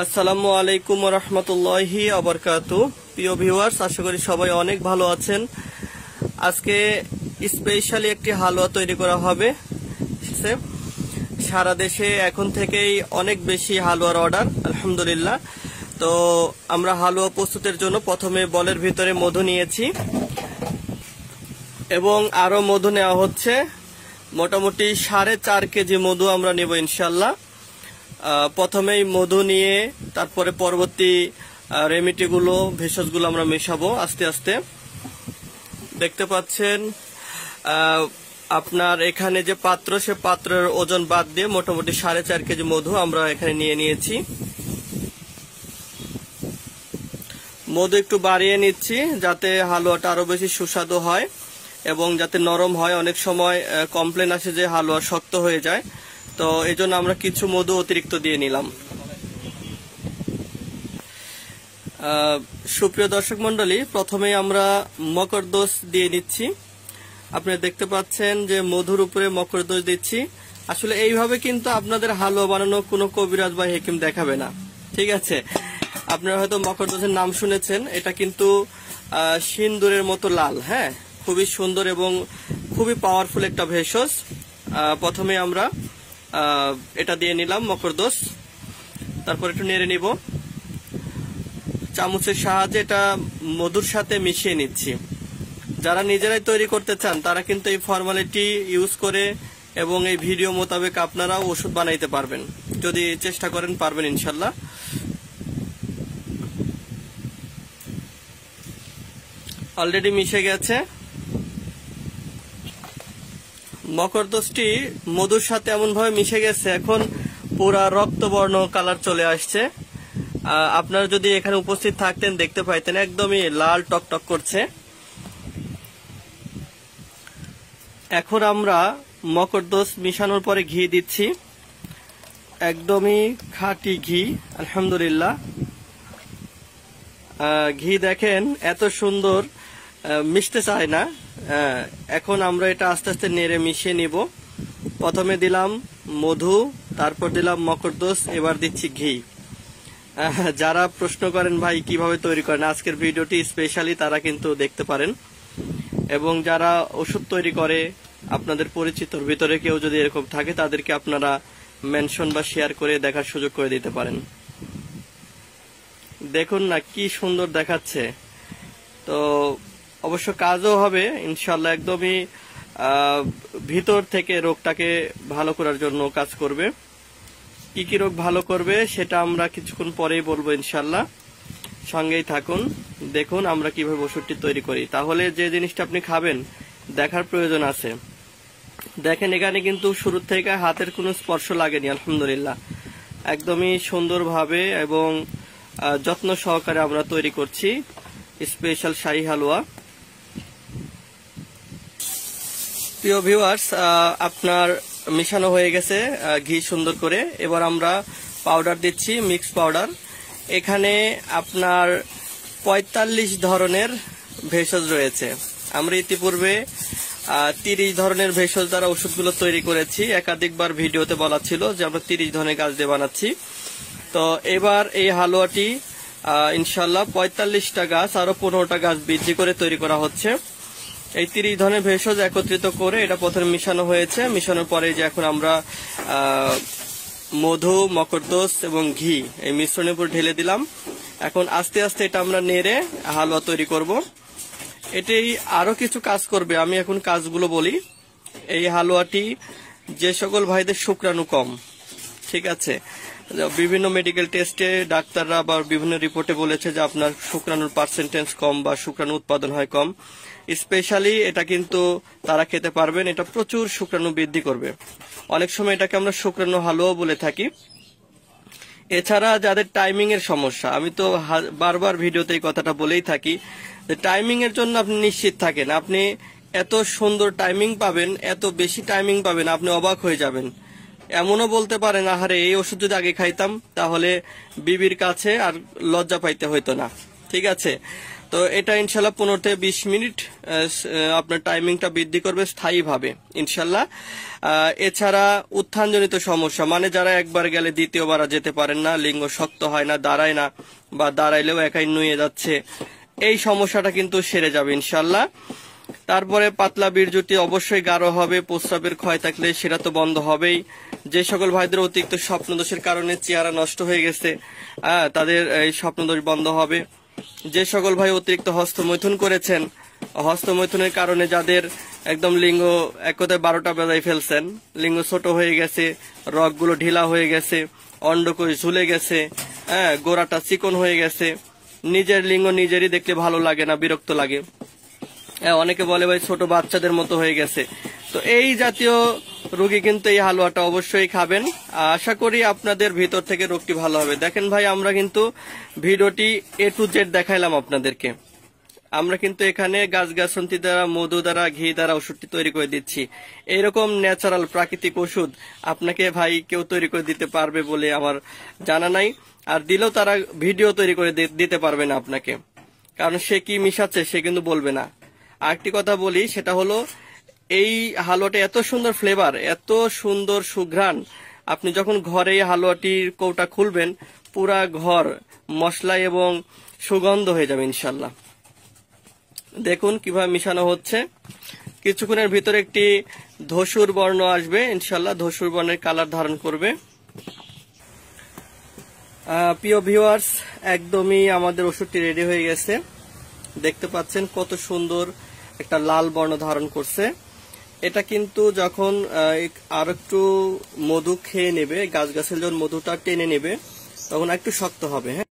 আসসালামু আলাইকুম ওয়া রাহমাতুল্লাহি ওয়া বারাকাতুহু। প্রিয় ভিউয়ার্স, আশা করি সবাই অনেক ভালো আছেন। আজকে স্পেশালি একটি হালুয়া তৈরি করা হবে। সারা দেশে এখন থেকেই অনেক বেশি হালুয়ার অর্ডার, আলহামদুলিল্লাহ। তো আমরা হালুয়া প্রস্তুতের জন্য প্রথমে বলের ভিতরে মধু নিয়েছি এবং আরো মধু নেওয়া হচ্ছে। মোটামুটি 4.5 কেজি মধু আমরা নেব ইনশাল্লাহ। প্রথমেই মধু নিয়ে তারপরে পরবর্তী রেমিডিগুলো, ভেষজগুলো আমরা মেশাবো আস্তে আস্তে। দেখতে পাচ্ছেন আপনার এখানে যে পাত্র, সে পাত্রের ওজন বাদ দিয়ে মোটামুটি 4.5 কেজি মধু আমরা এখানে নিয়ে নিয়েছি। মধু একটু বাড়িয়ে নিচ্ছি যাতে হালুয়াটা আরো বেশি সুস্বাদু হয় এবং যাতে নরম হয়। অনেক সময় কমপ্লেন আসে যে হালুয়া শক্ত হয়ে যায়, তো এই জন্য আমরা কিছু মধু অতিরিক্ত দিয়ে নিলাম। সুপ্রিয় দর্শক মন্ডলী, প্রথমে আমরা মকরদোষ দিয়ে নিচ্ছি। আপনারা দেখতে পাচ্ছেন যে মধুর উপরে মকরদোষ দিচ্ছি। আসলে এইভাবে কিন্তু আপনাদের হালুয়া বানানো কোনো কবিরাজ বা হেকিম দেখাবে না, ঠিক আছে? আপনারা হয়তো মকরদোষের নাম শুনেছেন, এটা কিন্তু সিন্দুরের মতো লাল, হ্যাঁ, খুবই সুন্দর এবং খুবই পাওয়ারফুল একটা ভেষজ। প্রথমে আমরা এটা দিয়ে নিলাম মকরদোষ, তারপর একটু নেড়ে নিব। চামচের সাহায্যে এটা মধুর সাথে মিশিয়ে নিচ্ছি। যারা নিজেরাই তৈরি করতে চান তারা কিন্তু এই ফর্মালিটি ইউজ করে এবং এই ভিডিও মোতাবেক আপনারা ওষুধ বানাইতে পারবেন, যদি চেষ্টা করেন পারবেন ইনশাল্লাহ। অলরেডি মিশে গেছে। মকরদোষটি মধুর সাথে এমন ভাবে মিশে গেছে, এখন পুরা রক্তবর্ণ কালার চলে আসছে। আপনারা যদি এখানে উপস্থিত থাকতেন দেখতে পাইতেন একদমই লাল টকটক করছে। এখন আমরা মকরদোষ মিশানোর পরে ঘি দিচ্ছি, একদমই খাঁটি ঘি, আলহামদুলিল্লাহ। ঘি দেখেন এত সুন্দর, মিশতে চায় না। এখন আমরা এটা আস্তে আস্তে নেড়ে মিশিয়ে নিব। প্রথমে দিলাম মধু, তারপর দিলাম মকরদোষ, এবার দিচ্ছি ঘি। যারা প্রশ্ন করেন ভাই কিভাবে তৈরি করেন, আজকের ভিডিওটি স্পেশালি তারা কিন্তু দেখতে পারেন। এবং যারা ওষুধ তৈরি করে আপনাদের পরিচিতর ভিতরে কেউ যদি এরকম থাকে তাদেরকে আপনারা মেনশন বা শেয়ার করে দেখার সুযোগ করে দিতে পারেন। দেখুন না কি সুন্দর দেখাচ্ছে। তো অবশ্য কাজও হবে ইনশাল্লাহ, একদমই ভিতর থেকে রোগটাকে ভালো করার জন্য কাজ করবে। কি কি রোগ ভালো করবে সেটা আমরা কিছুক্ষণ পরেই বলবো ইনশাল্লাহ, সঙ্গেই থাকুন। দেখুন আমরা কিভাবে ওষুধটি তৈরি করি, তাহলে যে জিনিসটা আপনি খাবেন দেখার প্রয়োজন আছে। দেখেন এখানে কিন্তু শুরু থেকে হাতের কোনো স্পর্শ লাগেনি, আলহামদুলিল্লাহ। একদমই সুন্দরভাবে এবং যত্ন সহকারে আমরা তৈরি করছি স্পেশাল শাহী হালুয়া। প্রিয় ভিউয়ার্স, আপনার মিশানো হয়ে গেছে ঘি সুন্দর করে। এবার আমরা পাউডার দিচ্ছি, মিক্স পাউডার। এখানে আপনার 45 ধরনের ভেষজ রয়েছে। আমরা ইতিপূর্বে 30 ধরনের ভেষজ দ্বারা ওষুধগুলো তৈরি করেছি। একাধিকবার ভিডিওতে বলা ছিল যে আমরা 30 ধরনের গাছ দিয়ে বানাচ্ছি। তো এবার এই হালুয়াটি ইনশাল্লাহ 45টা গাছ আরো 15টা গাছ বৃদ্ধি করে তৈরি করা হচ্ছে। এই 30 ধরনের ভেষজ একত্রিত করে এটা প্রথমে মিশানো হয়েছে। মিশানোর পরে যে এখন আমরা মধু, মকরদোষ এবং ঘি এই মিশ্রণের উপর ঢেলে দিলাম। এখন আস্তে আস্তে এটা আমরা নেড়ে হালুয়া তৈরি করব। এটাই আরো কিছু কাজ করবে, আমি এখন কাজগুলো বলি। এই হালুয়াটি যে সকল ভাইদের শুক্রাণু কম, ঠিক আছে, বিভিন্ন মেডিকেল টেস্টে ডাক্তাররা বা বিভিন্ন রিপোর্টে বলেছে যে আপনার শুক্রাণুর পার্সেন্টেজ কম বা শুক্রাণু উৎপাদন হয় কম, স্পেশালি এটা কিন্তু তারা খেতে পারবেন। এটা প্রচুর শুক্রাণু বৃদ্ধি করবে। অনেক সময় এটাকে আমরা শুক্রাণু হালুয়া বলে থাকি। এছাড়া যাদের টাইমিং এর সমস্যা, আমি তো বারবার ভিডিওতে এই কথাটা বলেই থাকি যে টাইমিং এর জন্য আপনি নিশ্চিত থাকেন, আপনি এত সুন্দর টাইমিং পাবেন, এত বেশি টাইমিং পাবেন, আপনি অবাক হয়ে যাবেন। এমনও বলতে পারেন আহারে এই ওষুধ যদি আগে খাইতাম তাহলে বিবির কাছে আর লজ্জা পাইতে হইতো না, ঠিক আছে? তো এটা ইনশাল্লাহ 15 থেকে 20 মিনিট আপনার টাইমিংটা বৃদ্ধি করবে স্থায়ীভাবে ইনশাল্লাহ। এছাড়া উত্থানজনিত সমস্যা, মানে যারা একবার গেলে দ্বিতীয়বার আর যেতে পারেন না, লিঙ্গ শক্ত হয় না, দাঁড়ায় না, বা দাঁড়াইলেও একাই নুয়ে যাচ্ছে, এই সমস্যাটা কিন্তু সেরে যাবে ইনশাল্লাহ। তারপরে পাতলা বীর্যটি অবশ্যই গাঢ় হবে, প্রস্রাবের ক্ষয় থাকলে সেটা তো বন্ধ হবেই। যে সকল ভাইদের অতিরিক্ত স্বপ্নদোষের কারণে চেহারা নষ্ট হয়ে গেছে, তাদের এই স্বপ্নদোষ বন্ধ হবে। যে সকল ভাই অতিরিক্ত হস্তমৈথুন করেছেন, হস্তমৈথুনের কারণে যাদের একদম লিঙ্গ এক কথায় 12টা বাজায় ফেলছেন, লিঙ্গ ছোট হয়ে গেছে, রগগুলো ঢিলা হয়ে গেছে, অন্ডকোষ ঝুলে গেছে, গোড়াটা চিকন হয়ে গেছে, নিজের লিঙ্গ নিজেরই দেখলে ভালো লাগে না, বিরক্ত লাগে, অনেকে বলে ভাই ছোট বাচ্চাদের মতো হয়ে গেছে, তো এই জাতীয় রোগী কিন্তু এই হালুয়াটা অবশ্যই খাবেন। আশা করি আপনাদের ভিতর থেকে রোগটি ভালো হবে। দেখেন ভাই, আমরা কিন্তু ভিডিওটি A to Z দেখাইলাম আপনাদেরকে। আমরা কিন্তু এখানে গাছগাছন্তি দ্বারা, মধু দ্বারা, ঘি দ্বারা ওষুধটি তৈরি করে দিচ্ছি। এইরকম ন্যাচারাল প্রাকৃতিক ওষুধ আপনাকে ভাই কেউ তৈরি করে দিতে পারবে বলে আমার জানা নাই, আর দিলেও তারা ভিডিও তৈরি করে দিতে পারবে না আপনাকে, কারণ সে কি মিশাচ্ছে সে কিন্তু বলবে না। আরেকটি কথা বলি, সেটা হলো এই হালুয়াটা এত সুন্দর ফ্লেভার, এত সুন্দর সুঘ্রাণ, আপনি যখন ঘরে এই হালুয়াটির কৌটা খুলবেন, পুরা ঘর মশলা এবং সুগন্ধ হয়ে যাবে ইনশাল্লাহ। দেখুন কিভাবে মিশানো হচ্ছে, কিছুক্ষণের ভিতরে একটি ধূসর বর্ণ আসবে ইনশাল্লাহ, ধূসর বর্ণের কালার ধারণ করবে। প্রিয় ভিউয়ার্স, একদমই আমাদের ওষুধটি রেডি হয়ে গেছে। দেখতে পাচ্ছেন কত সুন্দর একটা লাল বর্ণ ধারণ করছে। এটা কিন্তু যখন আর একটু মধু খেয়ে নেবে, গাছগাছের যখন মধুটা টেনে নেবে, তখন একটু শক্ত হবে। হ্যাঁ।